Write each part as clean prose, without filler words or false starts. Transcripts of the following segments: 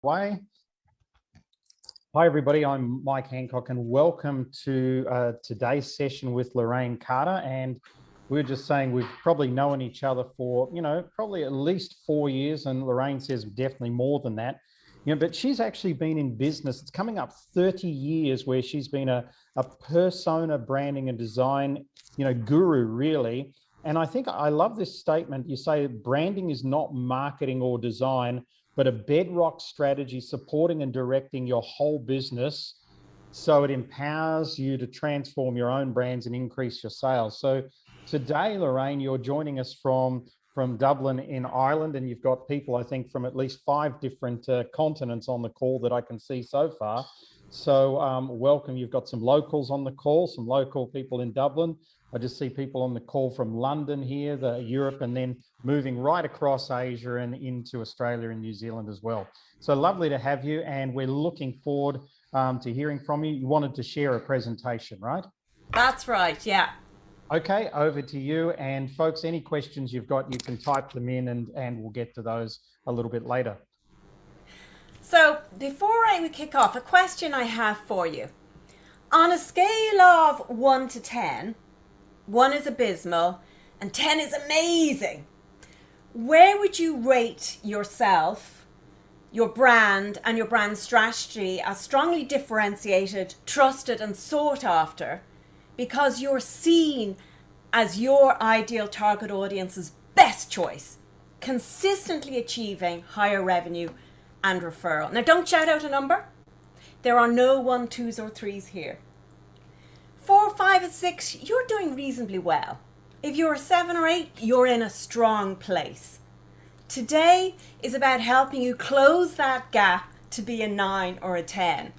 Way. Hi, everybody. I'm Mike Hancock, and welcome to today's session with Lorraine Carter. And we were just saying we've probably known each other for, probably at least 4 years, and Lorraine says definitely more than that. But she's actually been in business. It's coming up 30 years where she's been a persona branding and design, guru, really. And I think I love this statement. You say branding is not marketing or design, but a bedrock strategy supporting and directing your whole business so it empowers you to transform your own brands and increase your sales. So today, Lorraine, you're joining us from Dublin in Ireland, and you've got people, I think, from at least 5 different continents on the call that I can see so far. So welcome. You've got some locals on the call, some local people in Dublin. I just see people on the call from London here, Europe, and then moving right across Asia and into Australia and New Zealand as well. So lovely to have you, and we're looking forward to hearing from you. You wanted to share a presentation, right? That's right, yeah. Okay, over to you. And folks, any questions you've got, you can type them in and we'll get to those a little bit later. So before we kick off, a question I have for you. On a scale of 1 to 10, 1 is abysmal and 10 is amazing, where would you rate yourself, your brand and your brand strategy as strongly differentiated, trusted and sought after because you're seen as your ideal target audience's best choice, consistently achieving higher revenue and referral? Now, don't shout out a number. There are no 1, 2s or 3s here. 4, 5 and 6, you're doing reasonably well. If you're a 7 or 8, you're in a strong place. Today is about helping you close that gap to be a 9 or a 10.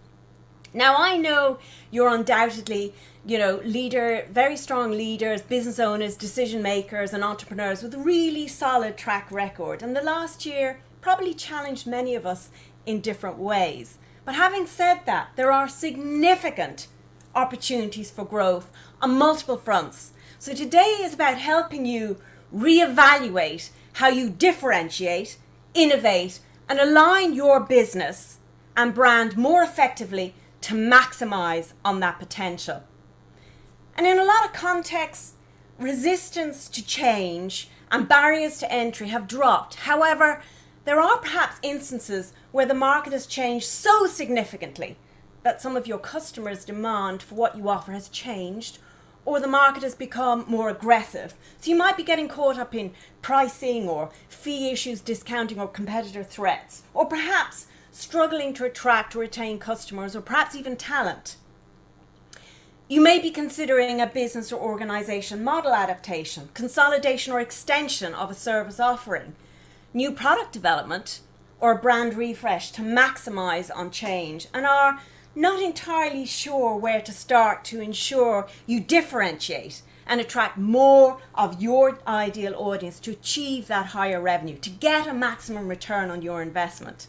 Now, I know you're undoubtedly, very strong leaders, business owners, decision makers and entrepreneurs with a really solid track record. And the last year probably challenged many of us in different ways. But having said that, there are significant opportunities for growth on multiple fronts. So today is about helping you reevaluate how you differentiate, innovate, and align your business and brand more effectively to maximize on that potential. And in a lot of contexts, resistance to change and barriers to entry have dropped. However, there are perhaps instances where the market has changed so significantly that some of your customers' demand for what you offer has changed, or the market has become more aggressive. So you might be getting caught up in pricing or fee issues, discounting or competitor threats, or perhaps struggling to attract or retain customers, or perhaps even talent. You may be considering a business or organization model adaptation, consolidation or extension of a service offering, new product development, or a brand refresh to maximize on change, and are not entirely sure where to start to ensure you differentiate and attract more of your ideal audience to achieve that higher revenue, to get a maximum return on your investment.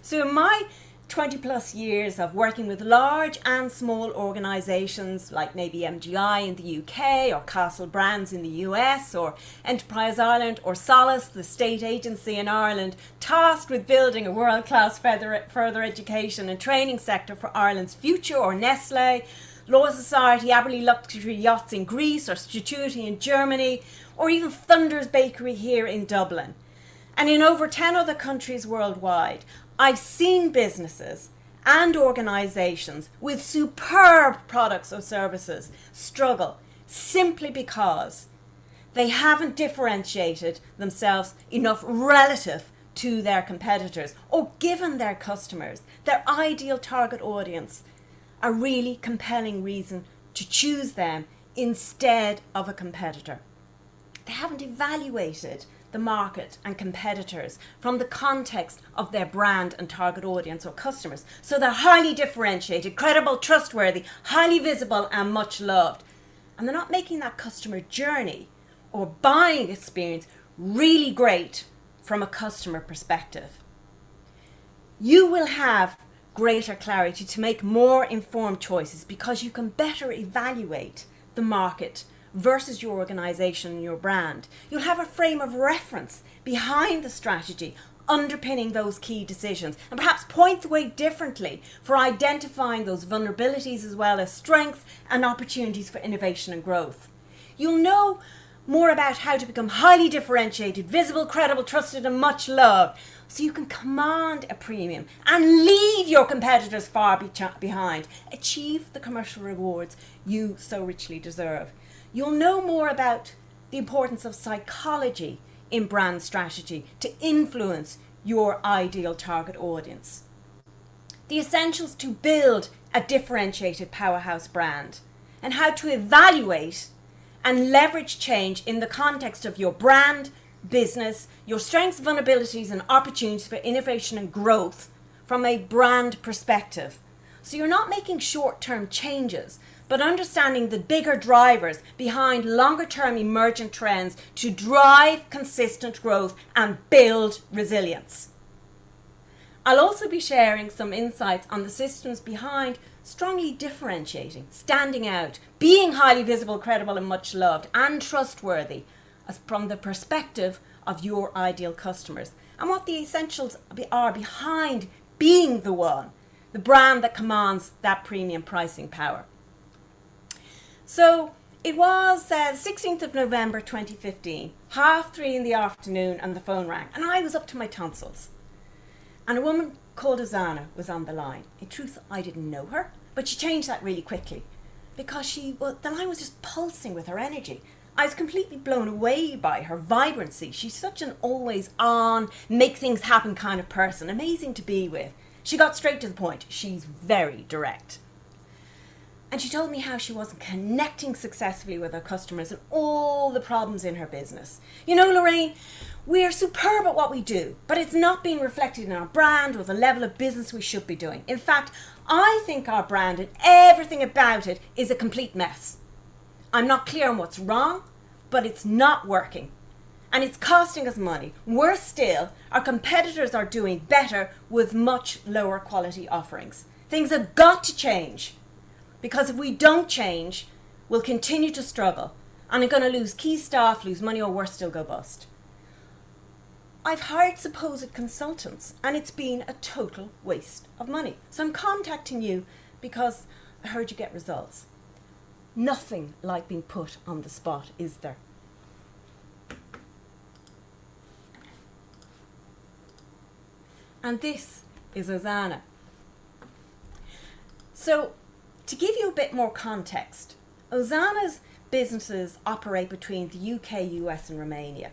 So in my 20 plus years of working with large and small organizations like maybe Mgi in the UK, or Castle Brands in the US, or Enterprise Ireland, or Solace, the state agency in Ireland, tasked with building a world-class further education and training sector for Ireland's future, or Nestle, Law Society, Aberley Luxury Yachts in Greece, or Statuti in Germany, or even Thunder's Bakery here in Dublin. And in over 10 other countries worldwide, I've seen businesses and organizations with superb products or services struggle simply because they haven't differentiated themselves enough relative to their competitors, or given their customers, their ideal target audience, a really compelling reason to choose them instead of a competitor. They haven't evaluated the market and competitors from the context of their brand and target audience or customers. So they're highly differentiated, credible, trustworthy, highly visible and much loved. And they're not making that customer journey or buying experience really great from a customer perspective. You will have greater clarity to make more informed choices because you can better evaluate the market versus your organization and your brand. You'll have a frame of reference behind the strategy underpinning those key decisions, and perhaps point the way differently for identifying those vulnerabilities as well as strengths and opportunities for innovation and growth. You'll know more about how to become highly differentiated, visible, credible, trusted, and much loved, so you can command a premium and leave your competitors far behind. Achieve the commercial rewards you so richly deserve. You'll know more about the importance of psychology in brand strategy to influence your ideal target audience. The essentials to build a differentiated powerhouse brand, and how to evaluate and leverage change in the context of your brand, business, your strengths, vulnerabilities, and opportunities for innovation and growth from a brand perspective. So you're not making short-term changes, but understanding the bigger drivers behind longer-term emergent trends to drive consistent growth and build resilience. I'll also be sharing some insights on the systems behind strongly differentiating, standing out, being highly visible, credible, and much loved, and trustworthy as from the perspective of your ideal customers, and what the essentials are behind being the one, the brand that commands that premium pricing power. So it was 16th of November 2015, 3:30 in the afternoon, and the phone rang, and I was up to my tonsils. And a woman called Ozana was on the line. In truth, I didn't know her, but she changed that really quickly because the line was just pulsing with her energy. I was completely blown away by her vibrancy. She's such an always on, make things happen kind of person, amazing to be with. She got straight to the point. She's very direct. And she told me how she wasn't connecting successfully with her customers and all the problems in her business. You know, Lorraine, we're superb at what we do, but it's not being reflected in our brand or the level of business we should be doing. In fact, I think our brand and everything about it is a complete mess. I'm not clear on what's wrong, but it's not working. And it's costing us money. Worse still, our competitors are doing better with much lower quality offerings. Things have got to change. Because if we don't change, we'll continue to struggle and are going to lose key staff, lose money, or worse still, go bust. I've hired supposed consultants and it's been a total waste of money. So I'm contacting you because I heard you get results. Nothing like being put on the spot, is there? And this is Ozana. So, to give you a bit more context, Ozana's businesses operate between the UK, US, and Romania.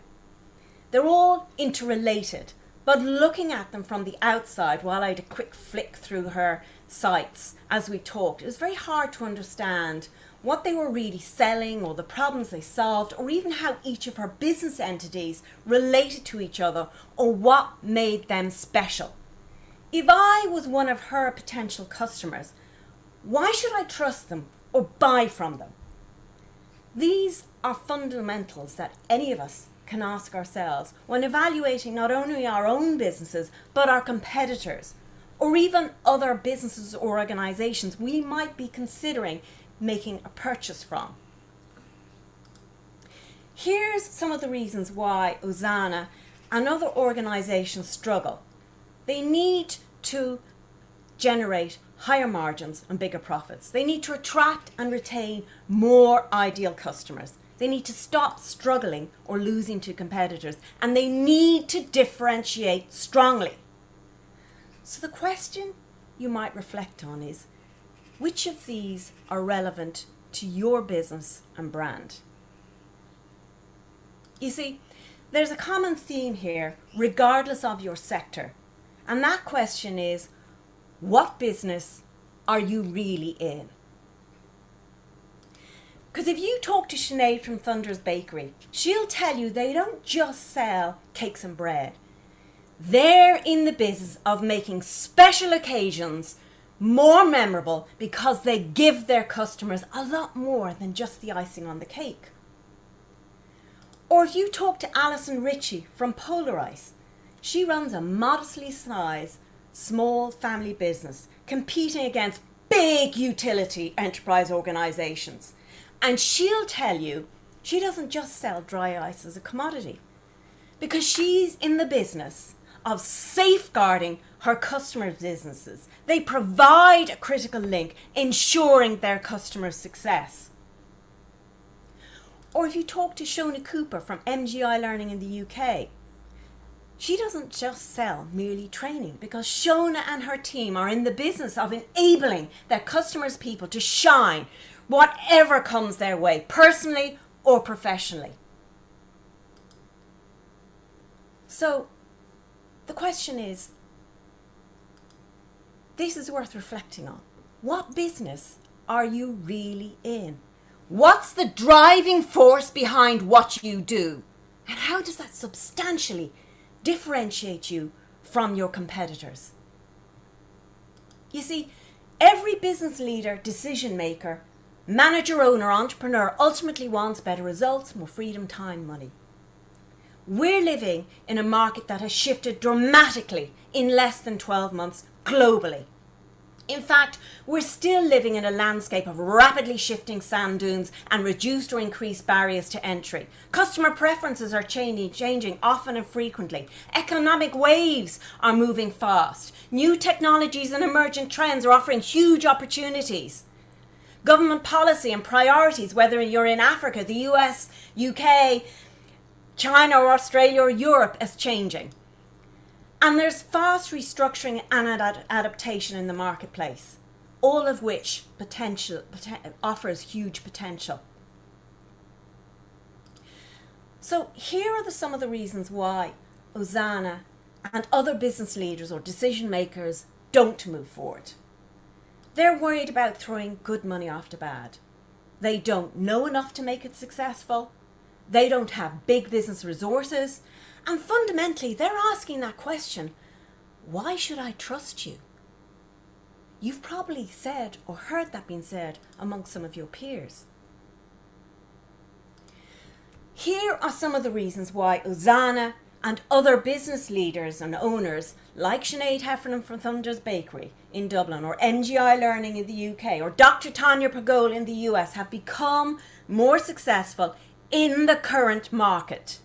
They're all interrelated, but looking at them from the outside, while I had a quick flick through her sites as we talked, it was very hard to understand what they were really selling or the problems they solved, or even how each of her business entities related to each other or what made them special. If I was one of her potential customers, why should I trust them or buy from them? These are fundamentals that any of us can ask ourselves when evaluating not only our own businesses, but our competitors, or even other businesses or organizations we might be considering making a purchase from. Here's some of the reasons why Ozana and other organizations struggle. They need to generate higher margins and bigger profits. They need to attract and retain more ideal customers. They need to stop struggling or losing to competitors, and they need to differentiate strongly. So the question you might reflect on is, which of these are relevant to your business and brand? You see, there's a common theme here, regardless of your sector. And that question is, what business are you really in? Because if you talk to Sinead from Thunder's Bakery, she'll tell you they don't just sell cakes and bread. They're in the business of making special occasions more memorable because they give their customers a lot more than just the icing on the cake. Or if you talk to Alison Ritchie from Polar Ice, she runs a modestly sized small family business competing against big utility enterprise organizations. And she'll tell you She doesn't just sell dry ice as a commodity, because she's in the business of safeguarding her customers' businesses. They provide a critical link, ensuring their customers' success. Or if you talk to Shona Cooper from Mgi Learning in the UK, she doesn't just sell merely training, because Shona and her team are in the business of enabling their customers' people to shine whatever comes their way, personally or professionally. So the question is, this is worth reflecting on. What business are you really in? What's the driving force behind what you do? And how does that substantially differentiate you from your competitors? You see, every business leader, decision maker, manager, owner, entrepreneur ultimately wants better results, more freedom, time, money. We're living in a market that has shifted dramatically in less than 12 months globally. In fact, we're still living in a landscape of rapidly shifting sand dunes and reduced or increased barriers to entry. Customer preferences are changing often and frequently. Economic waves are moving fast. New technologies and emergent trends are offering huge opportunities. Government policy and priorities, whether you're in Africa, the US, UK, China or Australia or Europe, is changing. And there's fast restructuring and adaptation in the marketplace, all of which offers huge potential. So here are some of the reasons why Ozana and other business leaders or decision makers don't move forward. They're worried about throwing good money after bad. They don't know enough to make it successful. They don't have big business resources. And fundamentally, they're asking that question, why should I trust you? You've probably said or heard that being said among some of your peers. Here are some of the reasons why Ozana and other business leaders and owners like Sinead Heffernan from Thunder's Bakery in Dublin, or Mgi Learning in the UK, or Dr. Tanya Pagol in the US have become more successful in the current market.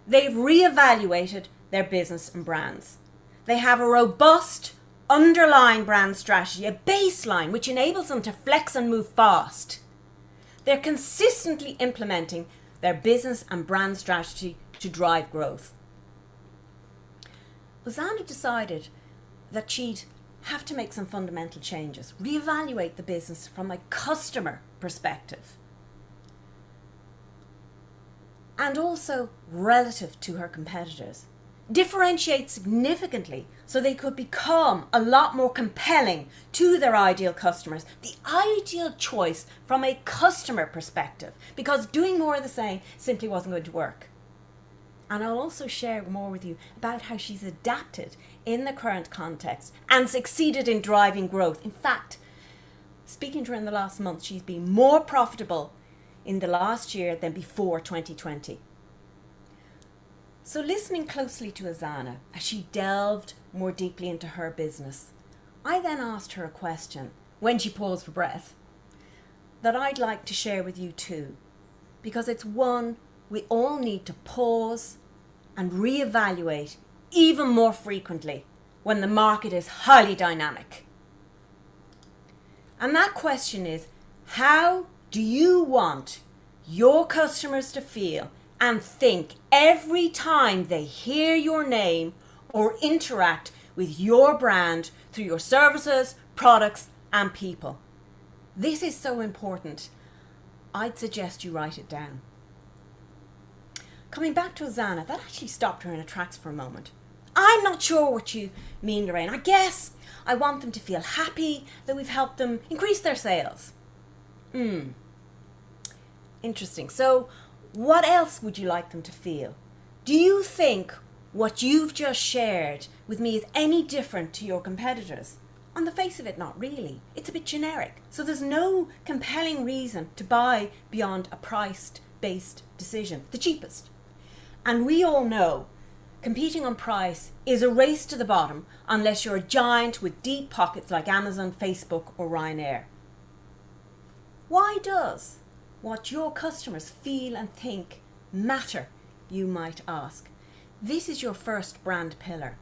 They've reevaluated their business and brands. They have a robust underlying brand strategy, a baseline which enables them to flex and move fast. They're consistently implementing their business and brand strategy to drive growth. Ozana decided that she'd have to make some fundamental changes, reevaluate the business from a customer perspective, and also relative to her competitors. Differentiate significantly so they could become a lot more compelling to their ideal customers, the ideal choice from a customer perspective, because doing more of the same simply wasn't going to work. And I'll also share more with you about how she's adapted in the current context and succeeded in driving growth. In fact, speaking to her in the last month, she's been more profitable in the last year than before 2020. So listening closely to Ozana as she delved more deeply into her business, I then asked her a question when she paused for breath that I'd like to share with you too, because it's one we all need to pause and reevaluate even more frequently when the market is highly dynamic. And that question is, how do you want your customers to feel and think every time they hear your name or interact with your brand through your services, products, and people? This is so important. I'd suggest you write it down. Coming back to Ozana, that actually stopped her in her tracks for a moment. I'm not sure what you mean, Lorraine. I guess I want them to feel happy that we've helped them increase their sales. Interesting. So what else would you like them to feel? Do you think what you've just shared with me is any different to your competitors? On the face of it, not really. It's a bit generic. So there's no compelling reason to buy beyond a price-based decision, the cheapest. And we all know competing on price is a race to the bottom unless you're a giant with deep pockets like Amazon, Facebook, or Ryanair. Why does what your customers feel and think matter, you might ask. This is your first brand pillar.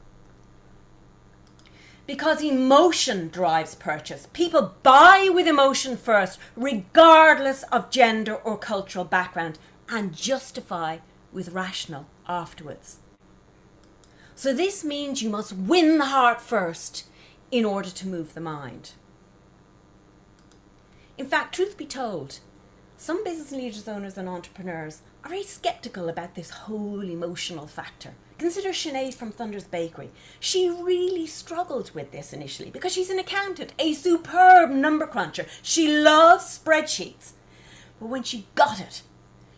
Because emotion drives purchase. People buy with emotion first, regardless of gender or cultural background, and justify with rational afterwards. So this means you must win the heart first in order to move the mind. In fact, truth be told, some business leaders, owners and entrepreneurs are very skeptical about this whole emotional factor. Consider Sinead from Thunder's Bakery. She really struggled with this initially because she's an accountant, a superb number cruncher. She loves spreadsheets. But when she got it,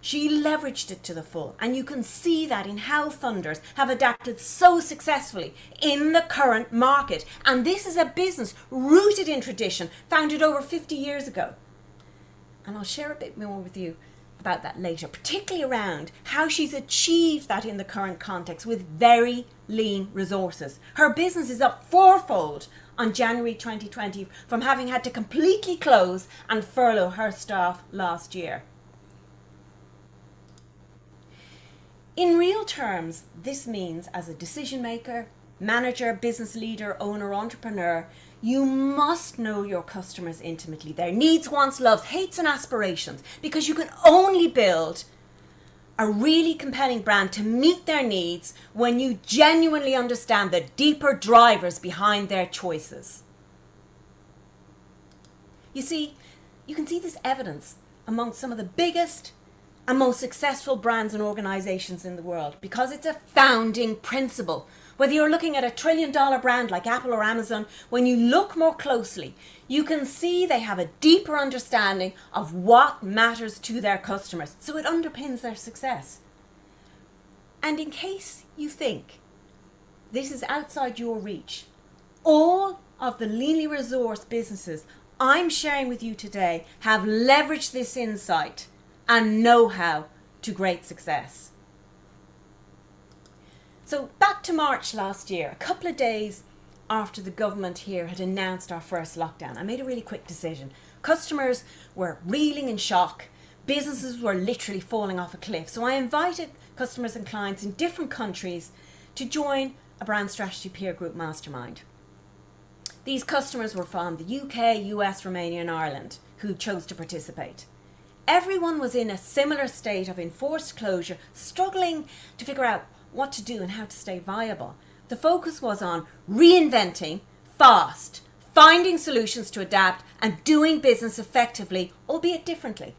she leveraged it to the full. And you can see that in how Thunders have adapted so successfully in the current market. And this is a business rooted in tradition, founded over 50 years ago. And I'll share a bit more with you about that later, particularly around how she's achieved that in the current context with very lean resources. Her business is up fourfold on January 2020 from having had to completely close and furlough her staff last year. In real terms, this means as a decision maker, manager, business leader, owner, entrepreneur, you must know your customers intimately, their needs, wants, loves, hates and aspirations, because you can only build a really compelling brand to meet their needs when you genuinely understand the deeper drivers behind their choices. You see, you can see this evidence among some of the biggest and most successful brands and organizations in the world because it's a founding principle. Whether you're looking at $1 trillion brand like Apple or Amazon, when you look more closely, you can see they have a deeper understanding of what matters to their customers. So it underpins their success. And in case you think this is outside your reach, all of the leanly resourced businesses I'm sharing with you today have leveraged this insight and know-how to great success. So back to March last year, a couple of days after the government here had announced our first lockdown, I made a really quick decision. Customers were reeling in shock. Businesses were literally falling off a cliff. So I invited customers and clients in different countries to join a brand strategy peer group mastermind. These customers were from the UK, US, Romania and Ireland who chose to participate. Everyone was in a similar state of enforced closure, struggling to figure out what to do and how to stay viable. The focus was on reinventing fast, finding solutions to adapt and doing business effectively, albeit differently.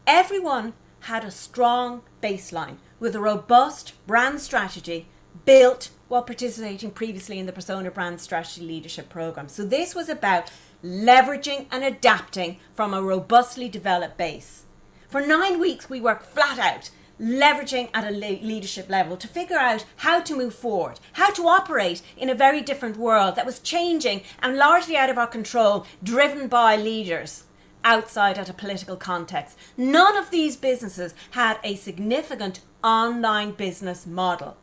Everyone had a strong baseline with a robust brand strategy built while participating previously in the Persona Brand Strategy Leadership Program. So this was about leveraging and adapting from a robustly developed base. For 9 weeks, we worked flat out, leveraging at a leadership level to figure out how to move forward, how to operate in a very different world that was changing and largely out of our control, driven by leaders outside at a political context. None of these businesses had a significant online business model.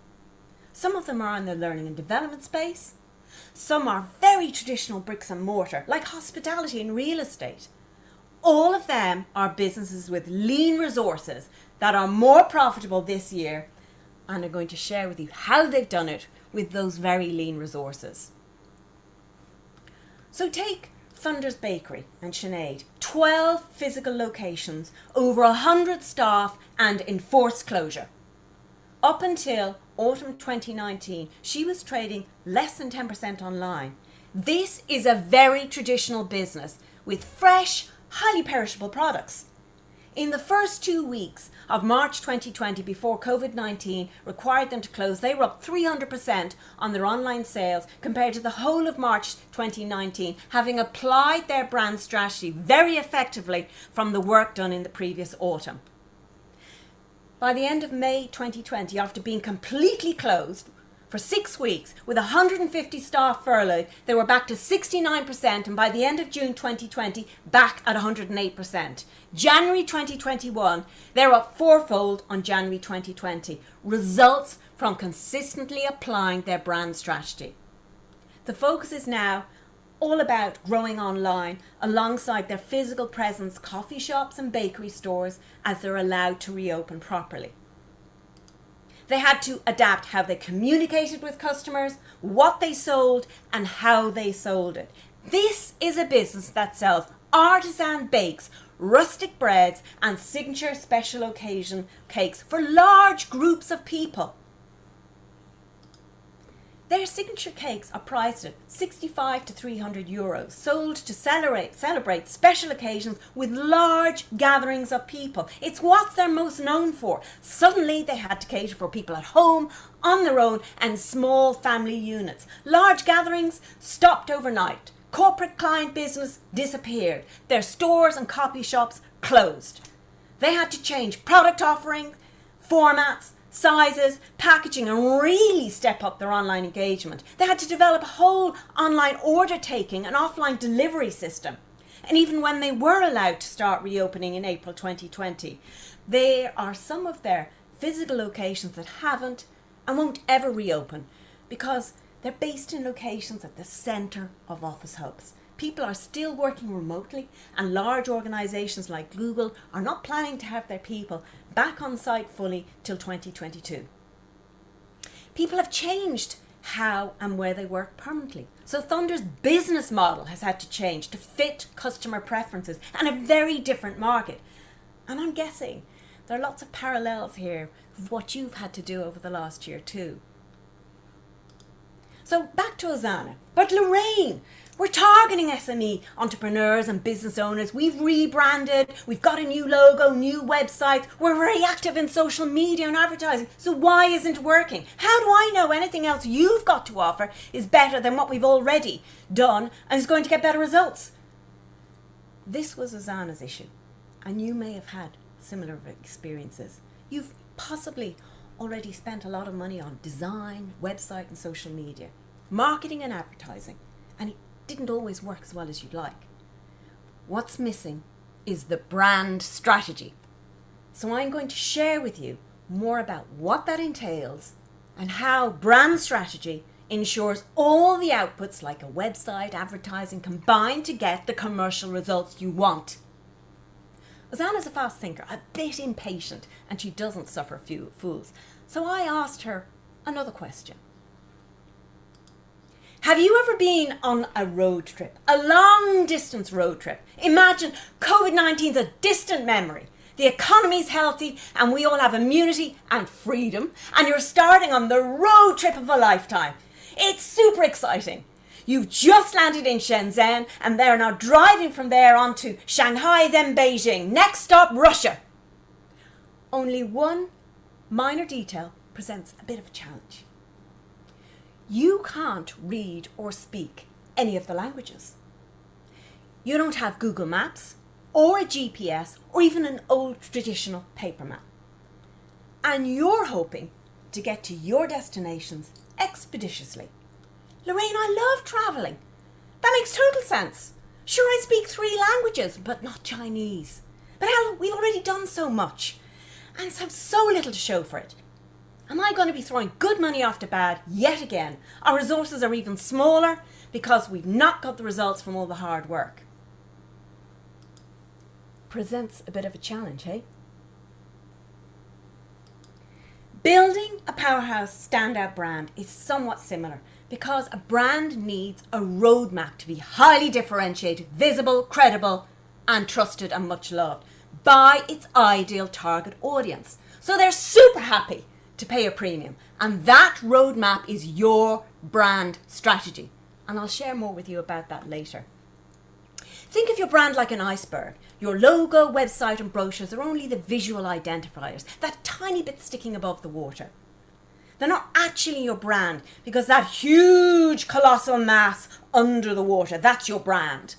Some of them are in the learning and development space. Some are very traditional bricks and mortar, like hospitality and real estate. All of them are businesses with lean resources that are more profitable this year and are going to share with you how they've done it with those very lean resources. So take Thunder's Bakery and Sinead, 12 physical locations, over 100 staff and enforced closure. Up until autumn 2019, she was trading less than 10% online. This is a very traditional business with fresh, highly perishable products. In the first 2 weeks of March 2020, before COVID-19 required them to close, they were up 300% on their online sales compared to the whole of March 2019, having applied their brand strategy very effectively from the work done in the previous autumn. By the end of May 2020, after being completely closed for 6 weeks with 150 staff furloughed, they were back to 69%, and by the end of June 2020, back at 108%. January 2021, they're up fourfold on January 2020. Results from consistently applying their brand strategy. The focus is now all about growing online alongside their physical presence, coffee shops and bakery stores, as they're allowed to reopen properly. They had to adapt how they communicated with customers, what they sold, and how they sold it. This is a business that sells artisan bakes, rustic breads, and signature special occasion cakes for large groups of people. Their signature cakes are priced at 65 to 300 euros, sold to celebrate special occasions with large gatherings of people. It's what they're most known for. Suddenly they had to cater for people at home, on their own, and small family units. Large gatherings stopped overnight. Corporate client business disappeared. Their stores and copy shops closed. They had to change product offering, formats, sizes, packaging, and really step up their online engagement. They had to develop a whole online order taking and offline delivery system. And even when they were allowed to start reopening in April 2020, there are some of their physical locations that haven't and won't ever reopen because they're based in locations at the centre of office hubs. People are still working remotely, and large organisations like Google are not planning to have their people back on site fully till 2022. People have changed how and where they work permanently. So Thunder's business model has had to change to fit customer preferences and a very different market. And I'm guessing there are lots of parallels here with what you've had to do over the last year too. So back to Ozana. But Lorraine, we're targeting SME entrepreneurs and business owners. We've rebranded, we've got a new logo, new website. We're very active in social media and advertising. So why isn't it working? How do I know anything else you've got to offer is better than what we've already done and is going to get better results? This was Ozana's issue, and you may have had similar experiences. You've possibly already spent a lot of money on design, website and social media, marketing and advertising, and it didn't always work as well as you'd like. What's missing is the brand strategy. So I'm going to share with you more about what that entails and how brand strategy ensures all the outputs like a website, advertising combine to get the commercial results you want. Ozana's a fast thinker, a bit impatient, and she doesn't suffer few fools. So I asked her another question. Have you ever been on a road trip, a long distance road trip? Imagine COVID-19's a distant memory. The economy's healthy and we all have immunity and freedom, and you're starting on the road trip of a lifetime. It's super exciting. You've just landed in Shenzhen and they're now driving from there on to Shanghai, then Beijing. Next stop, Russia. Only one minor detail presents a bit of a challenge. You can't read or speak any of the languages. You don't have Google Maps or a GPS or even an old traditional paper map. And you're hoping to get to your destinations expeditiously. Lorraine, I love travelling. That makes total sense. Sure, I speak 3 languages, but not Chinese. But hell, we've already done so much and have so little to show for it. Am I going to be throwing good money after bad yet again? Our resources are even smaller because we've not got the results from all the hard work. Presents a bit of a challenge, hey? Building a Powerhouse Standout brand is somewhat similar because a brand needs a roadmap to be highly differentiated, visible, credible, and trusted and much loved by its ideal target audience. So they're super happy to pay a premium, and that roadmap is your brand strategy. And I'll share more with you about that later. Think of your brand like an iceberg. Your logo, website and brochures are only the visual identifiers, that tiny bit sticking above the water. They're not actually your brand because that huge colossal mass under the water, that's your brand.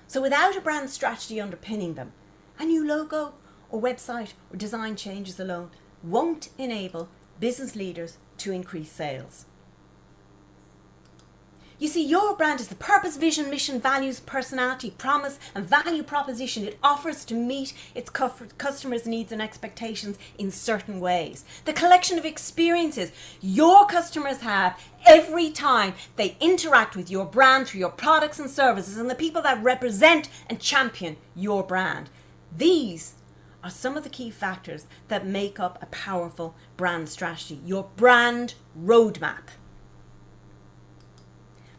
So without a brand strategy underpinning them, a new logo or website or design changes alone won't enable business leaders to increase sales. You see, your brand is the purpose, vision, mission, values, personality, promise, and value proposition it offers to meet its customers' needs and expectations in certain ways. The collection of experiences your customers have every time they interact with your brand through your products and services, and the people that represent and champion your brand. These are some of the key factors that make up a powerful brand strategy, your brand roadmap.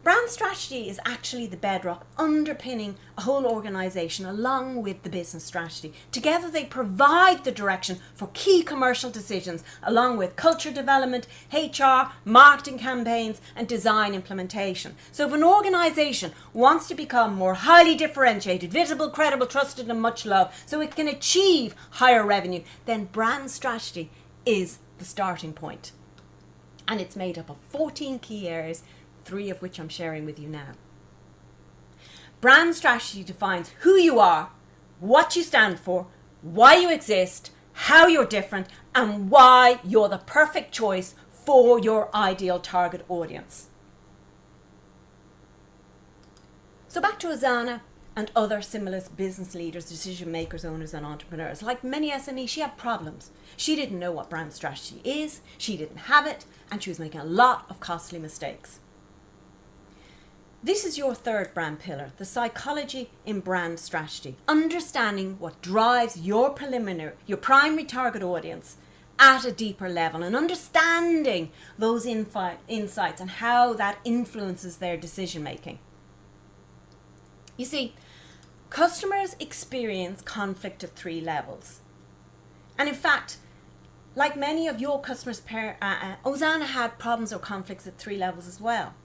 Brand strategy is actually the bedrock underpinning a whole organization along with the business strategy. Together they provide the direction for key commercial decisions along with culture development, HR, marketing campaigns and design implementation. So if an organization wants to become more highly differentiated, visible, credible, trusted and much loved so it can achieve higher revenue, then brand strategy is the starting point. And it's made up of 14 key areas, 3 of which I'm sharing with you now. Brand strategy defines who you are, what you stand for, why you exist, how you're different, and why you're the perfect choice for your ideal target audience. So back to Ozana and other similar business leaders, decision makers, owners, and entrepreneurs. Like many SMEs, she had problems. She didn't know what brand strategy is, she didn't have it, and she was making a lot of costly mistakes. This is your third brand pillar, the psychology in brand strategy. Understanding what drives your primary target audience at a deeper level and understanding those insights and how that influences their decision making. You see, customers experience conflict at 3 levels. And in fact, like many of your customers, Ozana had problems or conflicts at 3 levels as well.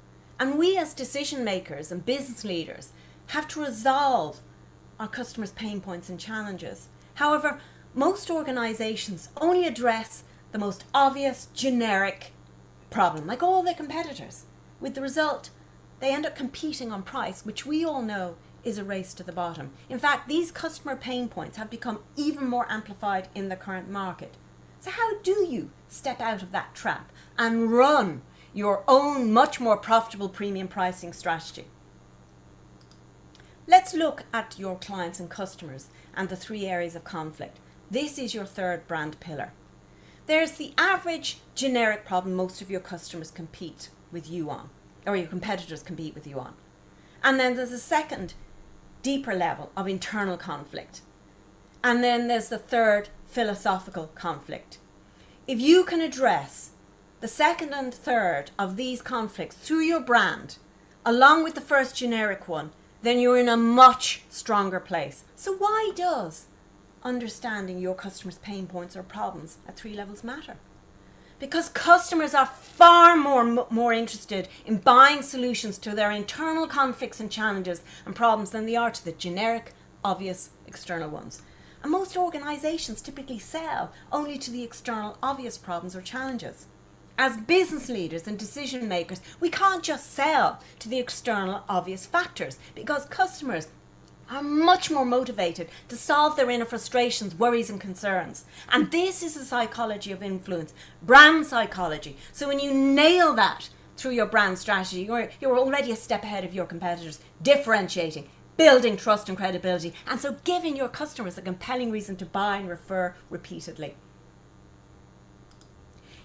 And we as decision makers and business leaders have to resolve our customers' pain points and challenges. However, most organizations only address the most obvious, generic problem, like all their competitors. With the result, they end up competing on price, which we all know is a race to the bottom. In fact, these customer pain points have become even more amplified in the current market. So how do you step out of that trap and run your own much more profitable premium pricing strategy? Let's look at your clients and customers and the 3 areas of conflict. This is your third brand pillar. There's the average generic problem most of your customers compete with you on, or your competitors compete with you on. And then there's a second, deeper level of internal conflict. And then there's the third, philosophical conflict. If you can address the second and third of these conflicts through your brand, along with the first generic one, then you're in a much stronger place. So why does understanding your customers' pain points or problems at 3 levels matter? Because customers are far more interested in buying solutions to their internal conflicts and challenges and problems than they are to the generic, obvious, external ones. And most organizations typically sell only to the external, obvious problems or challenges. As business leaders and decision makers, we can't just sell to the external obvious factors because customers are much more motivated to solve their inner frustrations, worries and concerns. And this is the psychology of influence, brand psychology. So when you nail that through your brand strategy, you're already a step ahead of your competitors, differentiating, building trust and credibility, and so giving your customers a compelling reason to buy and refer repeatedly.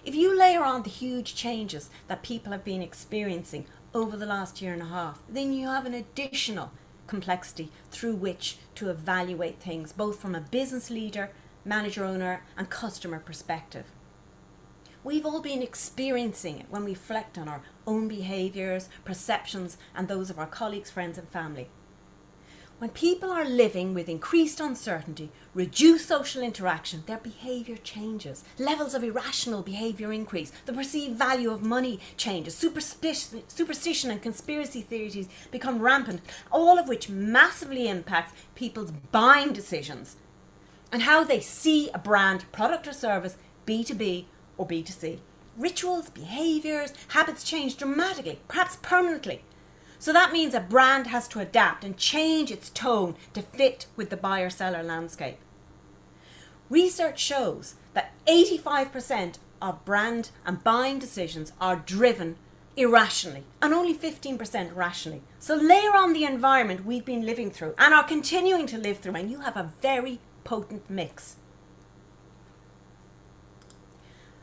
If you layer on the huge changes that people have been experiencing over the last year and a half, then you have an additional complexity through which to evaluate things, both from a business leader, manager, owner, and customer perspective. We've all been experiencing it when we reflect on our own behaviors, perceptions, and those of our colleagues, friends, and family. When people are living with increased uncertainty, reduced social interaction, their behavior changes. Levels of irrational behavior increase. The perceived value of money changes. Superstition and conspiracy theories become rampant, all of which massively impacts people's buying decisions and how they see a brand, product or service, B2B or B2C. Rituals, behaviors, habits change dramatically, perhaps permanently. So that means a brand has to adapt and change its tone to fit with the buyer-seller landscape. Research shows that 85% of brand and buying decisions are driven irrationally and only 15% rationally. So layer on the environment we've been living through and are continuing to live through, and you have a very potent mix.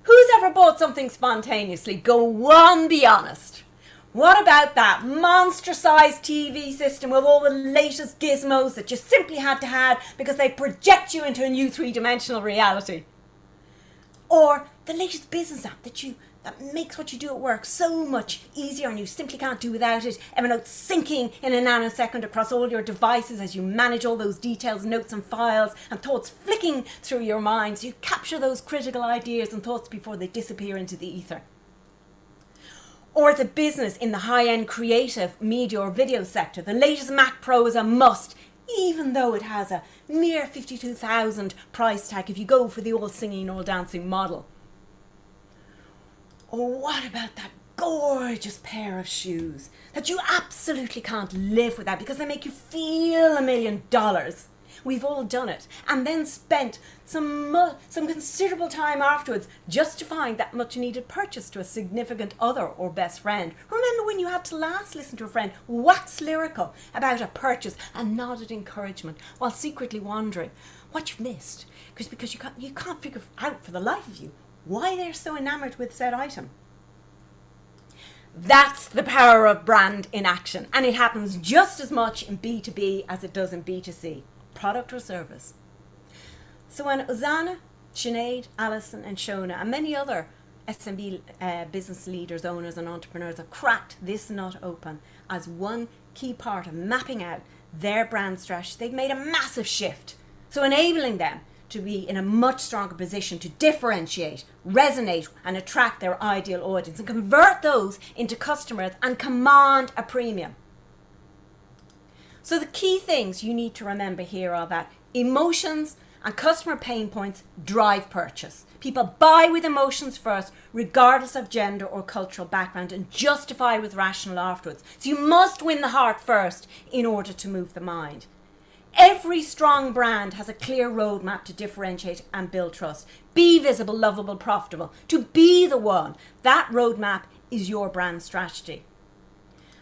Who's ever bought something spontaneously? Go on, be honest. What about that monster-sized TV system with all the latest gizmos that you simply had to have because they project you into a new three-dimensional reality? Or the latest business app that makes what you do at work so much easier and you simply can't do without it. Evernote syncing in a nanosecond across all your devices as you manage all those details, notes and files and thoughts flicking through your mind so you capture those critical ideas and thoughts before they disappear into the ether. Or the business in the high-end creative media or video sector. The latest Mac Pro is a must, even though it has a mere 52,000 price tag if you go for the all singing, all dancing model. Or what about that gorgeous pair of shoes that you absolutely can't live without because they make you feel $1 million? We've all done it, and then spent some considerable time afterwards justifying that much needed purchase to a significant other or best friend. Remember when you had to last listen to a friend wax lyrical about a purchase and nodded encouragement while secretly wondering what you've missed, because you can't figure out for the life of you why they're so enamored with said item. That's the power of brand in action, and it happens just as much in B2B as it does in B2C. Product or service. So when Ozana, Sinead, Alison and Shona and many other SMB business leaders, owners and entrepreneurs have cracked this nut open as one key part of mapping out their brand strategy, they've made a massive shift. So enabling them to be in a much stronger position to differentiate, resonate and attract their ideal audience and convert those into customers and command a premium. So the key things you need to remember here are that emotions and customer pain points drive purchase. People buy with emotions first, regardless of gender or cultural background, and justify with rational afterwards. So you must win the heart first in order to move the mind. Every strong brand has a clear roadmap to differentiate and build trust. Be visible, lovable, profitable. To be the one, that roadmap is your brand strategy.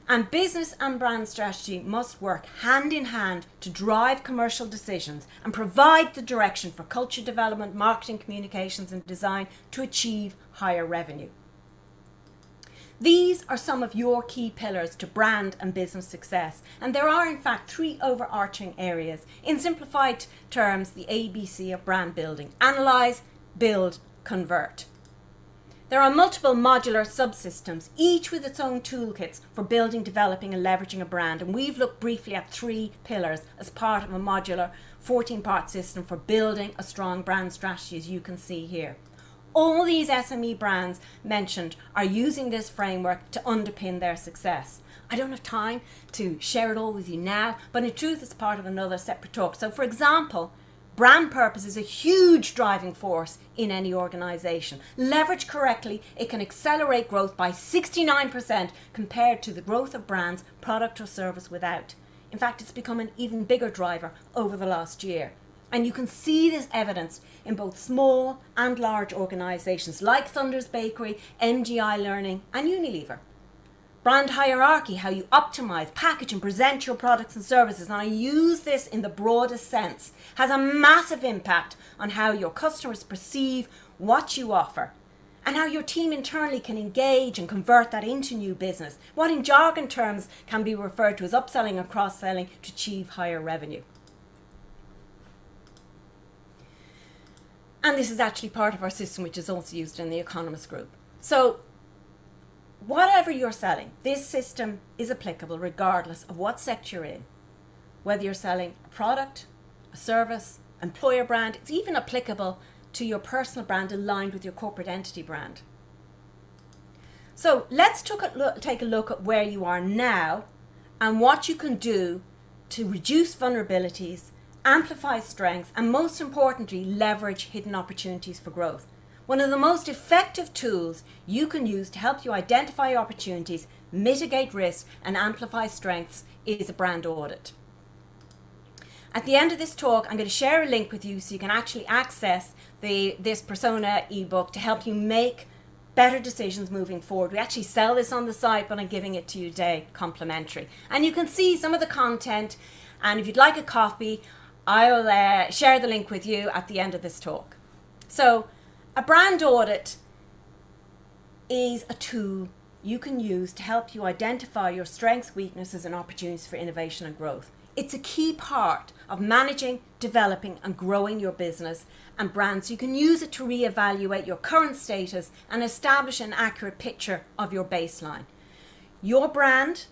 And business and brand strategy must work hand in hand to drive commercial decisions and provide the direction for culture development, marketing, communications and design to achieve higher revenue. These are some of your key pillars to brand and business success. And there are in fact 3 overarching areas. In simplified terms, the ABC of brand building: analyze, build, convert. There are multiple modular subsystems, each with its own toolkits for building, developing and leveraging a brand. And we've looked briefly at 3 pillars as part of a modular 14-part system for building a strong brand strategy, as you can see here. All these SME brands mentioned are using this framework to underpin their success. I don't have time to share it all with you now, but in truth it's part of another separate talk. So for example, brand purpose is a huge driving force in any organization. Leveraged correctly, it can accelerate growth by 69% compared to the growth of brands, product or service without. In fact, it's become an even bigger driver over the last year. And you can see this evidenced in both small and large organizations like Thunder's Bakery, Mgi Learning and Unilever. Brand hierarchy, how you optimize, package and present your products and services, and I use this in the broadest sense, has a massive impact on how your customers perceive what you offer and how your team internally can engage and convert that into new business, what in jargon terms can be referred to as upselling and cross-selling to achieve higher revenue. And this is actually part of our system, which is also used in the Economist Group. So whatever you're selling, this system is applicable regardless of what sector you're in. Whether you're selling a product, a service, employer brand, it's even applicable to your personal brand aligned with your corporate entity brand. So let's take a look at where you are now and what you can do to reduce vulnerabilities, amplify strengths, and most importantly, leverage hidden opportunities for growth. One of the most effective tools you can use to help you identify opportunities, mitigate risk, and amplify strengths is a brand audit. At the end of this talk, I'm going to share a link with you so you can actually access this persona ebook to help you make better decisions moving forward. We actually sell this on the site, but I'm giving it to you today complimentary. And you can see some of the content, and if you'd like a copy, I'll share the link with you at the end of this talk. So a brand audit is a tool you can use to help you identify your strengths, weaknesses, and opportunities for innovation and growth. It's a key part of managing, developing, and growing your business and brand, so you can use it to reevaluate your current status and establish an accurate picture of your baseline. Your brand,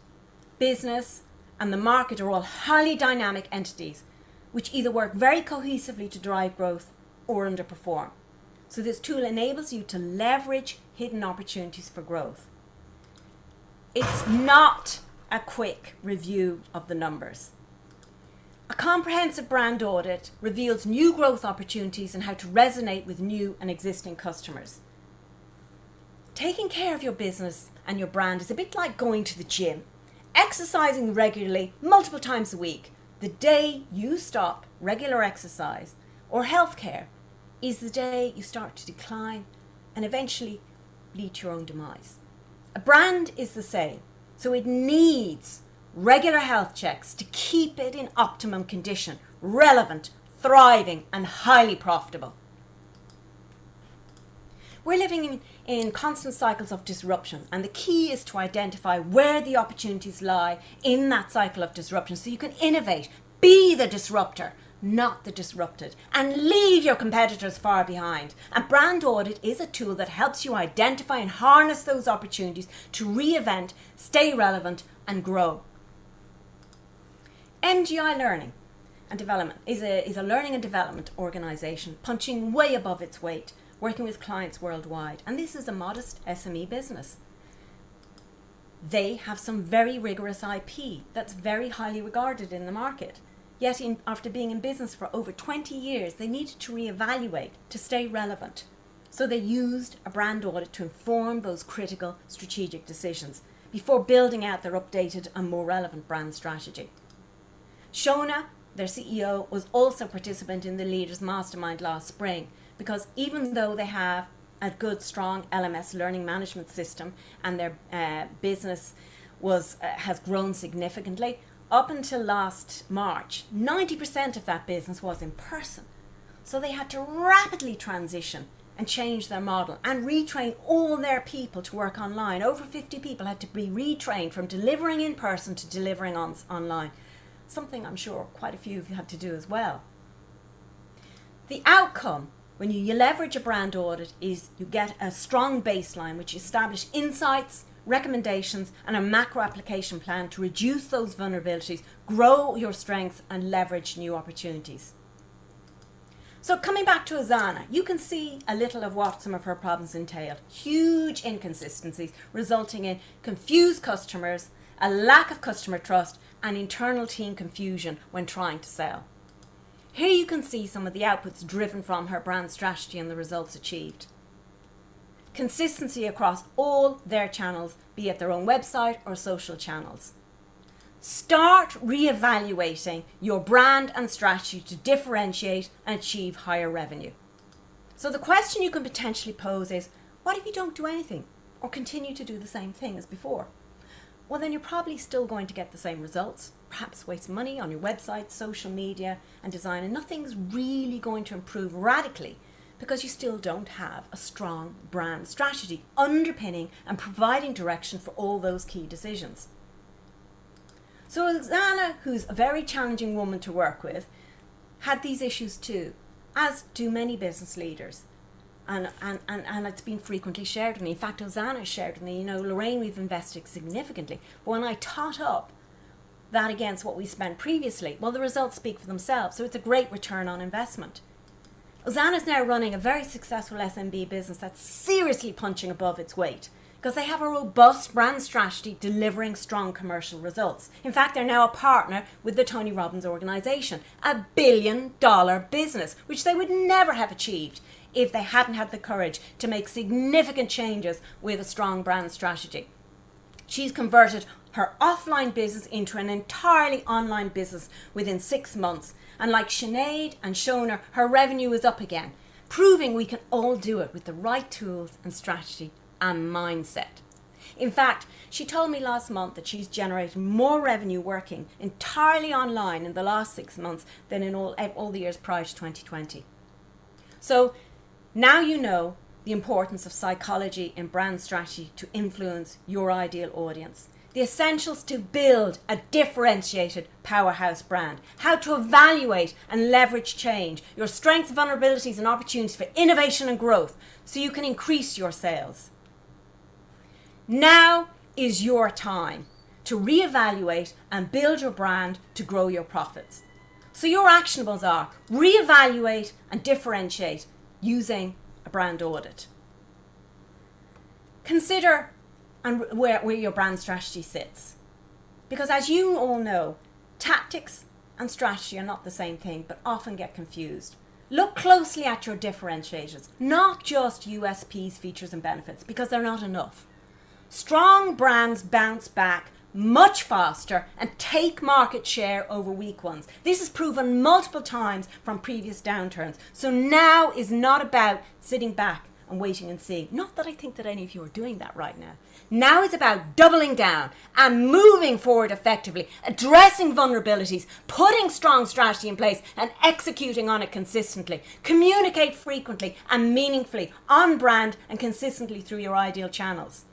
business, and the market are all highly dynamic entities which either work very cohesively to drive growth or underperform. So this tool enables you to leverage hidden opportunities for growth. It's not a quick review of the numbers. A comprehensive brand audit reveals new growth opportunities and how to resonate with new and existing customers. Taking care of your business and your brand is a bit like going to the gym. Exercising regularly, multiple times a week. The day you stop regular exercise or healthcare is the day you start to decline and eventually lead to your own demise. A brand is the same, so it needs regular health checks to keep it in optimum condition, relevant, thriving, and highly profitable. We're living in constant cycles of disruption, and the key is to identify where the opportunities lie in that cycle of disruption so you can innovate, be the disruptor, not the disrupted, and leave your competitors far behind. A brand audit is a tool that helps you identify and harness those opportunities to reinvent, stay relevant, and grow. Mgi Learning and Development is a learning and development organization punching way above its weight, working with clients worldwide. And this is a modest SME business. They have some very rigorous IP that's very highly regarded in the market. Yet after being in business for over 20 years, they needed to reevaluate to stay relevant. So they used a brand audit to inform those critical strategic decisions before building out their updated and more relevant brand strategy. Shona, their CEO, was also a participant in the Leaders Mastermind last spring, because even though they have a good, strong LMS learning management system and their business has grown significantly, up until last March, 90% of that business was in person. So they had to rapidly transition and change their model and retrain all their people to work online. Over 50 people had to be retrained from delivering in person to delivering online. Something I'm sure quite a few of you had to do as well. The outcome when you leverage a brand audit is you get a strong baseline which establishes insights, recommendations, and a macro application plan to reduce those vulnerabilities, grow your strengths, and leverage new opportunities. So coming back to Ozana, you can see a little of what some of her problems entailed. Huge inconsistencies resulting in confused customers, a lack of customer trust, and internal team confusion when trying to sell. Here you can see some of the outputs driven from her brand strategy and the results achieved. Consistency across all their channels, be it their own website or social channels. Start reevaluating your brand and strategy to differentiate and achieve higher revenue. So the question you can potentially pose is, what if you don't do anything or continue to do the same thing as before? Well, then you're probably still going to get the same results, perhaps waste money on your website, social media, and design, and nothing's really going to improve radically because you still don't have a strong brand strategy underpinning and providing direction for all those key decisions. So Ozana, who's a very challenging woman to work with, had these issues too, as do many business leaders. And it's been frequently shared with me. In fact, Ozana shared with me, Lorraine, we've invested significantly. But when I tot up that against what we spent previously, well, the results speak for themselves. So it's a great return on investment. Ozana is now running a very successful SMB business that's seriously punching above its weight because they have a robust brand strategy delivering strong commercial results. In fact, they're now a partner with the Tony Robbins organization, $1 billion business, which they would never have achieved if they hadn't had the courage to make significant changes with a strong brand strategy. She's converted her offline business into an entirely online business within 6 months. And like Sinead and Shona, her revenue is up again, proving we can all do it with the right tools and strategy and mindset. In fact, she told me last month that she's generated more revenue working entirely online in the last 6 months than in all the years prior to 2020. So now you know the importance of psychology and brand strategy to influence your ideal audience. The essentials to build a differentiated powerhouse brand, how to evaluate and leverage change, your strengths, vulnerabilities and opportunities for innovation and growth so you can increase your sales. Now is your time to reevaluate and build your brand to grow your profits. So your actionables are reevaluate and differentiate using a brand audit. Consider where your brand strategy sits. Because as you all know, tactics and strategy are not the same thing, but often get confused. Look closely at your differentiators, not just USPs, features and benefits, because they're not enough. Strong brands bounce back much faster and take market share over weak ones. This is proven multiple times from previous downturns. So now is not about sitting back and waiting and seeing. Not that I think that any of you are doing that right now. Now is about doubling down and moving forward effectively, addressing vulnerabilities, putting strong strategy in place and executing on it consistently. Communicate frequently and meaningfully on brand and consistently through your ideal channels.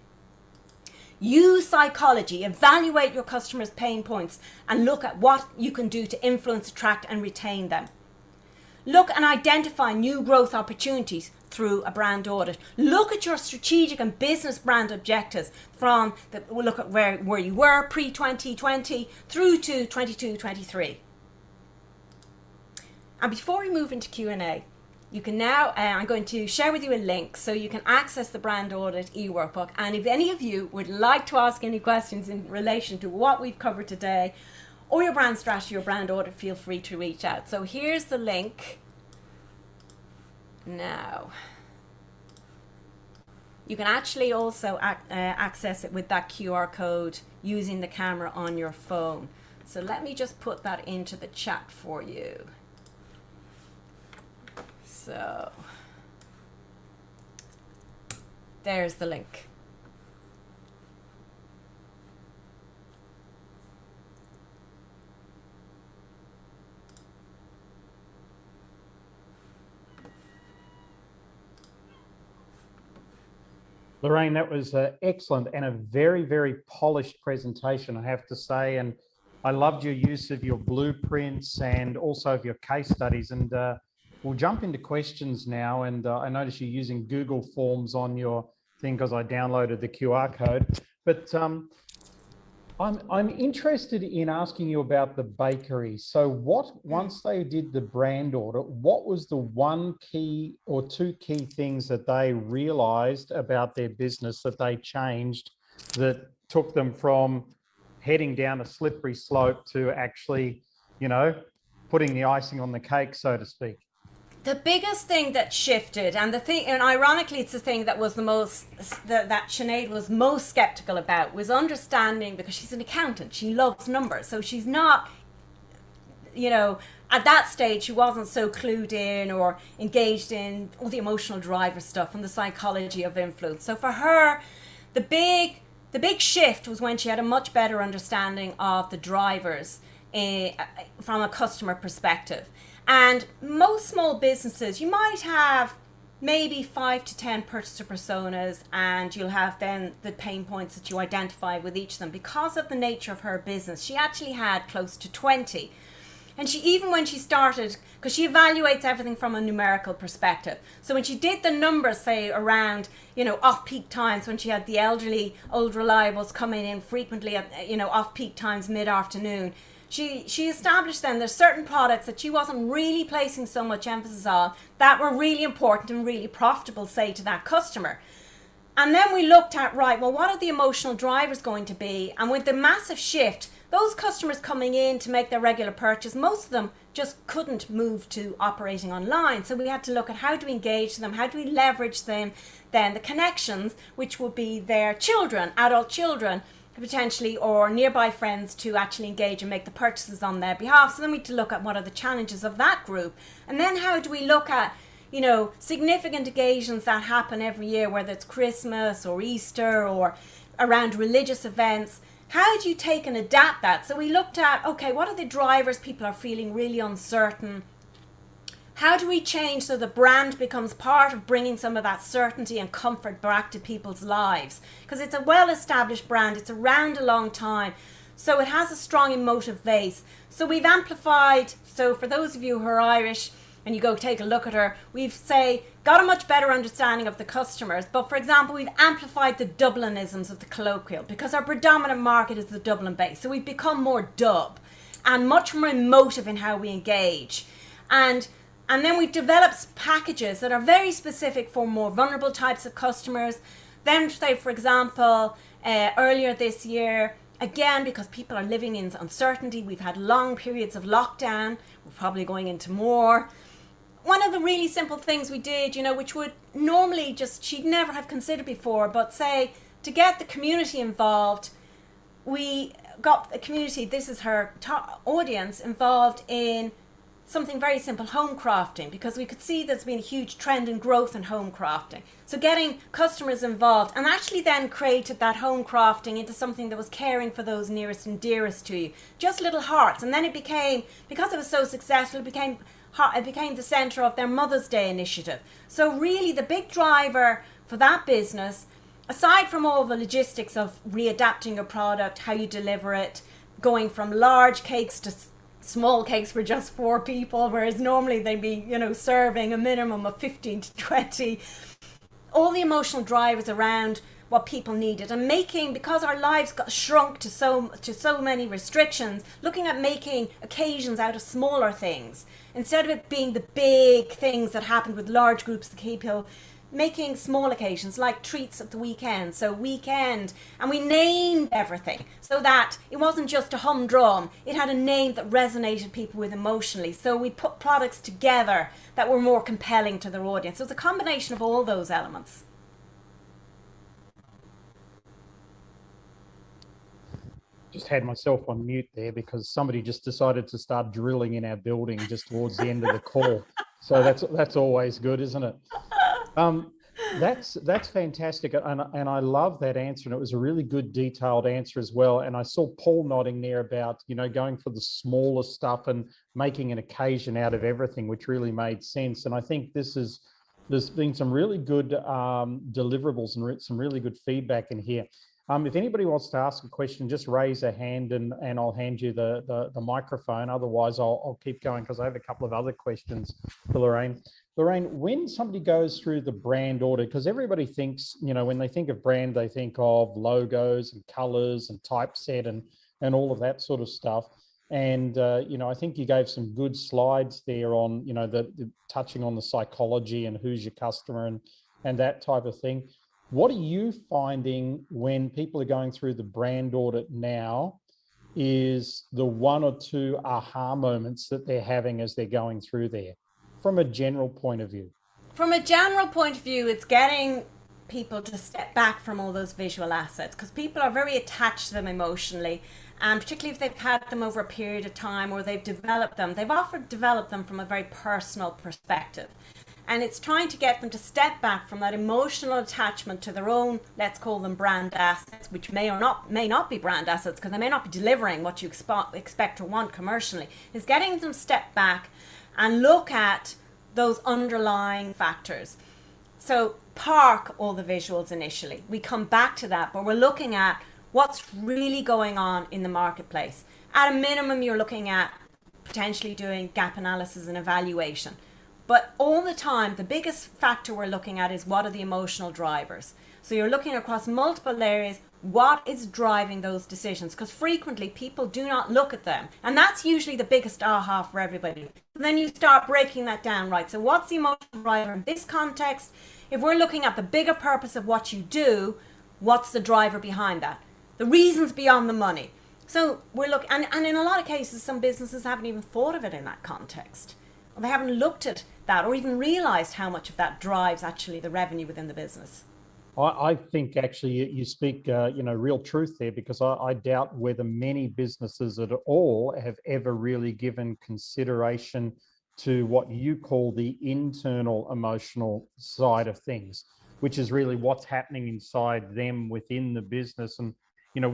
Use psychology, evaluate your customers' pain points and look at what you can do to influence, attract and retain them. Look and identify new growth opportunities through a brand audit. Look at your strategic and business brand objectives look at where you were pre-2020 through to 22-23. And before we move into Q&A, you can now, I'm going to share with you a link so you can access the brand audit e-workbook. And if any of you would like to ask any questions in relation to what we've covered today or your brand strategy or brand audit, feel free to reach out. So here's the link. Now, you can actually also access it with that QR code using the camera on your phone. So let me just put that into the chat for you. So there's the link. Lorraine, that was excellent and a very, very polished presentation, I have to say. And I loved your use of your blueprints and also of your case studies. And we'll jump into questions now. And I noticed you're using Google Forms on your thing because I downloaded the QR code. But I'm interested in asking you about the bakery. So once they did the brand audit, what was the one key or two key things that they realized about their business that they changed that took them from heading down a slippery slope to actually, putting the icing on the cake, so to speak? The biggest thing that shifted, and ironically it's the thing that was that Sinead was most skeptical about, was understanding, because she's an accountant, she loves numbers, so she's not, at that stage she wasn't so clued in or engaged in all the emotional driver stuff and the psychology of influence. So for her, the big shift was when she had a much better understanding of the drivers from a customer perspective. And most small businesses, you might have maybe 5 to 10 purchaser personas, and you'll have then the pain points that you identify with each of them. Because of the nature of her business, she actually had close to 20. And even when she started, because she evaluates everything from a numerical perspective. So when she did the numbers, say around, off-peak times, when she had the elderly, old reliables coming in frequently at, off-peak times, mid-afternoon, She established then there's certain products that she wasn't really placing so much emphasis on that were really important and really profitable, say, to that customer. And then we looked at, what are the emotional drivers going to be? And with the massive shift, those customers coming in to make their regular purchase, most of them just couldn't move to operating online. So we had to look at how do we engage them, how do we leverage them, then the connections, which would be their children, adult children, potentially, or nearby friends to actually engage and make the purchases on their behalf. So then we had to look at what are the challenges of that group. And then how do we look at, you know, significant occasions that happen every year, whether it's Christmas or Easter or around religious events. How do you take and adapt that? So we looked at, okay, what are the drivers? People are feeling really uncertain. How do we change so the brand becomes part of bringing some of that certainty and comfort back to people's lives? Because it's a well-established brand. It's around a long time. So it has a strong emotive base. So we've amplified. So for those of you who are Irish and you go take a look at her, we've got a much better understanding of the customers. But for example, we've amplified the Dublinisms of the colloquial because our predominant market is the Dublin base. So we've become more Dub and much more emotive in how we engage. And then we've developed packages that are very specific for more vulnerable types of customers. Then say, for example, earlier this year, again, because people are living in uncertainty, we've had long periods of lockdown. We're probably going into more. One of the really simple things we did, you know, which would normally she'd never have considered before, but say, to get the community involved, we got the community, this is her audience, involved in something very simple, home crafting, because we could see there's been a huge trend in growth in home crafting. So getting customers involved and actually then created that home crafting into something that was caring for those nearest and dearest to you. Just little hearts. And then it became, because it was so successful, it became the center of their Mother's Day initiative. So really the big driver for that business, aside from all the logistics of readapting your product, how you deliver it, going from large cakes to small cakes for just 4 people, whereas normally they'd be, you know, serving a minimum of 15 to 20. All the emotional drivers around what people needed and making, because our lives got shrunk to so many restrictions, looking at making occasions out of smaller things instead of it being the big things that happened with large groups of people. Making small occasions like treats at the weekend, so weekend, and we named everything so that it wasn't just a humdrum, it had a name that resonated people with emotionally. So we put products together that were more compelling to their audience. So it's a combination of all those elements. Just had myself on mute there because somebody just decided to start drilling in our building just towards the end of the call. So that's always good, isn't it? That's fantastic, and I love that answer, and it was a really good detailed answer as well. And I saw Paul nodding there about, you know, going for the smaller stuff and making an occasion out of everything, which really made sense. And I think there's been some really good deliverables and some really good feedback in here. If anybody wants to ask a question, just raise a hand and I'll hand you the microphone. Otherwise, I'll keep going because I have a couple of other questions for Lorraine. Lorraine, when somebody goes through the brand audit, because everybody thinks, you know, when they think of brand, they think of logos and colors and typeset and all of that sort of stuff. And, you know, I think you gave some good slides there on, you know, the touching on the psychology and who's your customer and that type of thing. What are you finding when people are going through the brand audit now is the 1 or 2 aha moments that they're having as they're going through there from a general point of view? From a general point of view, it's getting people to step back from all those visual assets because people are very attached to them emotionally, and particularly if they've had them over a period of time or they've developed them, they've often developed them from a very personal perspective. And it's trying to get them to step back from that emotional attachment to their own, let's call them brand assets, which may not be brand assets because they may not be delivering what you expect or want commercially. Is getting them to step back and look at those underlying factors. So park all the visuals initially. We come back to that, but we're looking at what's really going on in the marketplace. At a minimum, you're looking at potentially doing gap analysis and evaluation. But all the time, the biggest factor we're looking at is what are the emotional drivers. So you're looking across multiple areas, what is driving those decisions? Because frequently people do not look at them. And that's usually the biggest aha for everybody. And then you start breaking that down, right? So what's the emotional driver in this context? If we're looking at the bigger purpose of what you do, what's the driver behind that? The reasons beyond the money. So we're looking, and in a lot of cases, some businesses haven't even thought of it in that context. They haven't looked at that or even realized how much of that drives actually the revenue within the business. I think actually you speak, you know, real truth there, because I doubt whether many businesses at all have ever really given consideration to what you call the internal emotional side of things, which is really what's happening inside them within the business. And,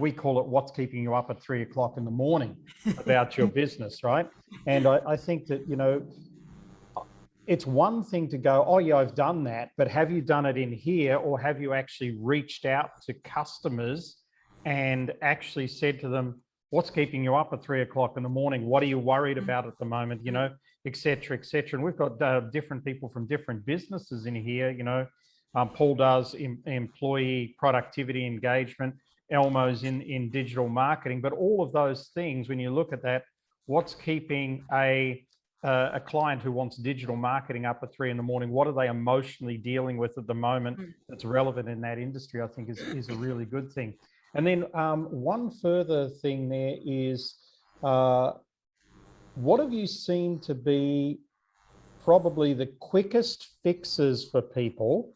we call it what's keeping you up at 3 o'clock in the morning about your business, right? And I think that, it's one thing to go, oh yeah, I've done that, but have you done it in here, or have you actually reached out to customers and actually said to them, what's keeping you up at 3 o'clock in the morning? What are you worried about at the moment? Et cetera, et cetera. And we've got different people from different businesses in here. Paul does employee productivity engagement. Elmo's in digital marketing. But all of those things, when you look at that, what's keeping a client who wants digital marketing up at 3 in the morning, what are they emotionally dealing with at the moment that's relevant in that industry, I think is a really good thing. And then one further thing there is, what have you seen to be probably the quickest fixes for people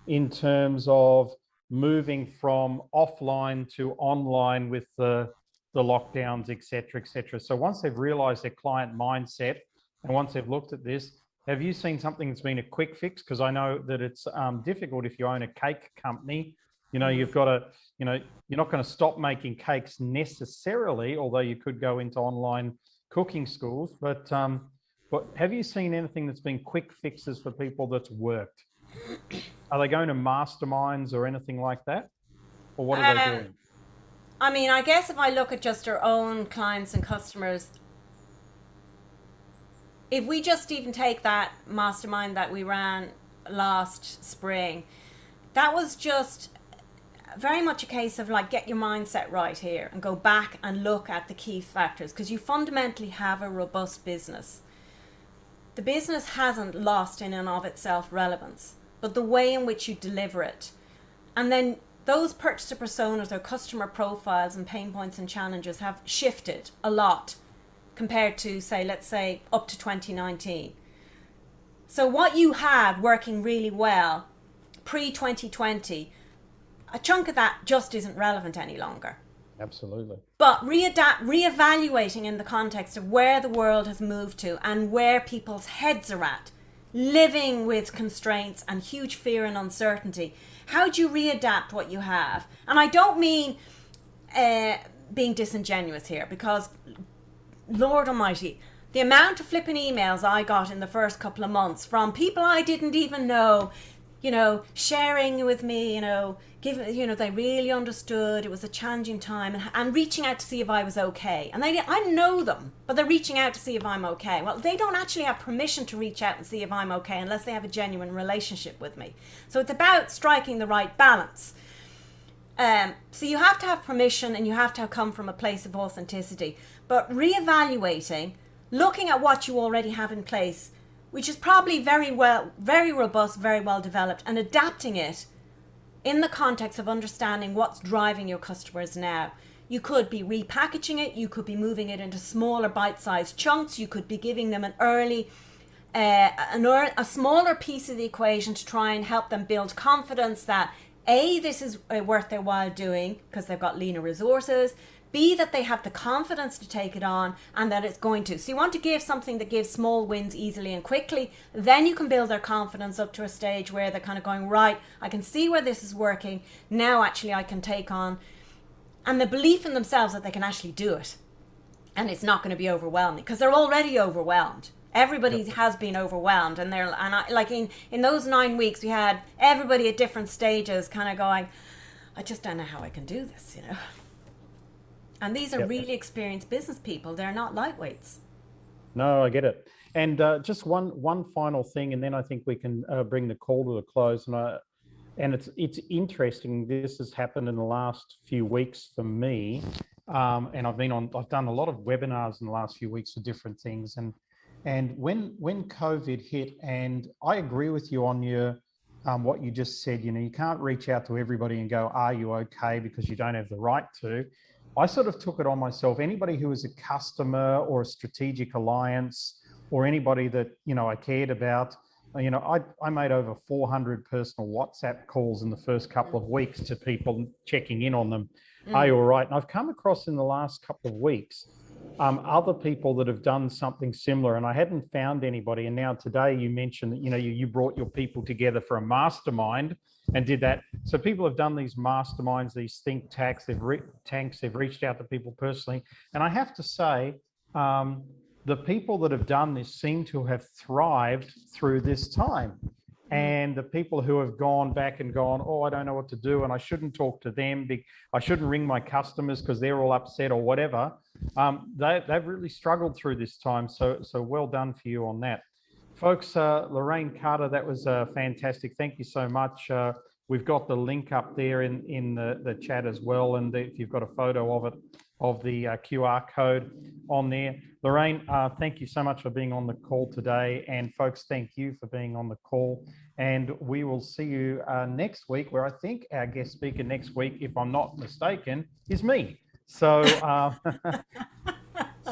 in terms of moving from offline to online with the lockdowns, et cetera, et cetera? So once they've realized their client mindset, and once they've looked at this, have you seen something that's been a quick fix? Because I know that it's difficult if you own a cake company. You've got to, you're not going to stop making cakes necessarily, although you could go into online cooking schools. But have you seen anything that's been quick fixes for people that's worked? Are they going to masterminds or anything like that? Or what are they doing? I mean, I guess if I look at just our own clients and customers, if we just even take that mastermind that we ran last spring, that was just very much a case of like, get your mindset right here and go back and look at the key factors, because you fundamentally have a robust business. The business hasn't lost in and of itself relevance, but the way in which you deliver it. And then those purchaser personas or customer profiles and pain points and challenges have shifted a lot compared to, say, let's say up to 2019. So what you had working really well pre-2020, a chunk of that just isn't relevant any longer. Absolutely. But reevaluating in the context of where the world has moved to and where people's heads are at, living with constraints and huge fear and uncertainty. How do you readapt what you have? And I don't mean being disingenuous here, because Lord Almighty, the amount of flipping emails I got in the first couple of months from people I didn't even know, sharing with me, giving, they really understood it was a challenging time, and reaching out to see if I was okay. And I know them, but they're reaching out to see if I'm okay. Well, they don't actually have permission to reach out and see if I'm okay unless they have a genuine relationship with me. So it's about striking the right balance. So you have to have permission, and you have to come from a place of authenticity. But reevaluating, looking at what you already have in place, which is probably very robust, very well developed, and adapting it in the context of understanding what's driving your customers now. You could be repackaging it, you could be moving it into smaller bite-sized chunks, you could be giving them a smaller piece of the equation to try and help them build confidence that A, this is worth their while doing because they've got leaner resources, B, that they have the confidence to take it on and that it's going to. So you want to give something that gives small wins easily and quickly. Then you can build their confidence up to a stage where they're kind of going, right, I can see where this is working. Now actually I can take on. And the belief in themselves that they can actually do it. And it's not going to be overwhelming, because they're already overwhelmed. Everybody has been overwhelmed. In those 9 weeks, we had everybody at different stages kind of going, I just don't know how I can do this, And these are really experienced business people. They're not lightweights. No, I get it. And just one final thing, and then I think we can bring the call to a close. And it's interesting. This has happened in the last few weeks for me, and I've done a lot of webinars in the last few weeks for different things. And when COVID hit, and I agree with you on your what you just said. You can't reach out to everybody and go, "Are you okay?" because you don't have the right to. I sort of took it on myself. Anybody who was a customer or a strategic alliance or anybody that, I cared about, I made over 400 personal WhatsApp calls in the first couple of weeks to people checking in on them. Are you all right? And I've come across in the last couple of weeks other people that have done something similar, and I hadn't found anybody. And now today you mentioned that, you brought your people together for a mastermind and did that. So people have done these masterminds, these think tanks, they've reached out to people personally. And I have to say, the people that have done this seem to have thrived through this time. And the people who have gone back and gone, oh, I don't know what to do, and I shouldn't talk to them, I shouldn't ring my customers because they're all upset or whatever, they've really struggled through this time. So well done for you on that. Folks, Lorraine Carter, that was fantastic. Thank you so much. We've got the link up there in the chat as well. And if you've got a photo of it, of the QR code on there. Lorraine, thank you so much for being on the call today. And folks, thank you for being on the call. And we will see you next week, where I think our guest speaker next week, if I'm not mistaken, is me. So,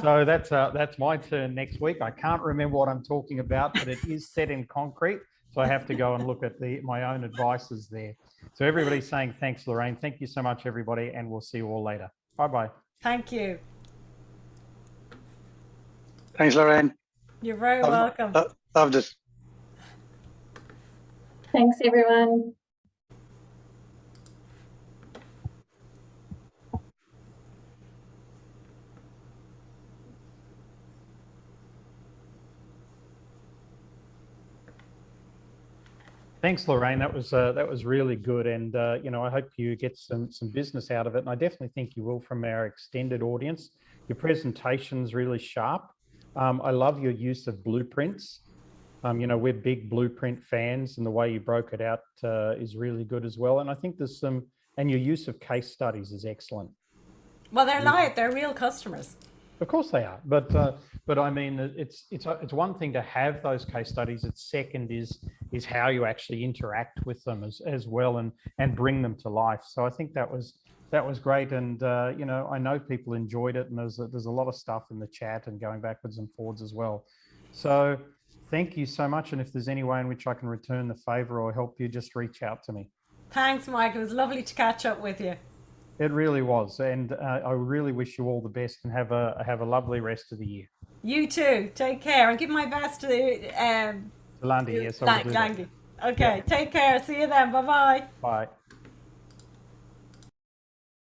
so that's my turn next week. I can't remember what I'm talking about, but it is set in concrete. So I have to go and look at my own advices there. So everybody's saying thanks, Lorraine. Thank you so much, everybody. And we'll see you all later. Bye-bye. Thank you. Thanks, Lorraine. You're very welcome. Loved it. Thanks, everyone. Thanks, Lorraine. That was really good, and I hope you get some business out of it. And I definitely think you will from our extended audience. Your presentation's really sharp. I love your use of blueprints. We're big blueprint fans, and the way you broke it out is really good as well. And I think there's and your use of case studies is excellent. Well, they're real customers. Of course they are, but I mean, it's one thing to have those case studies. It's second is how you actually interact with them as well and bring them to life. So I think that was great, and I know people enjoyed it, and there's a lot of stuff in the chat and going backwards and forwards as well. So thank you so much, and if there's any way in which I can return the favor or help you, just reach out to me. Thanks, Mike. It was lovely to catch up with you. It really was, and I really wish you all the best and have a lovely rest of the year. You too. Take care, and give my best to Landy, yes, I will do that. Okay, yeah. Take care. See you then. Bye-bye. Bye.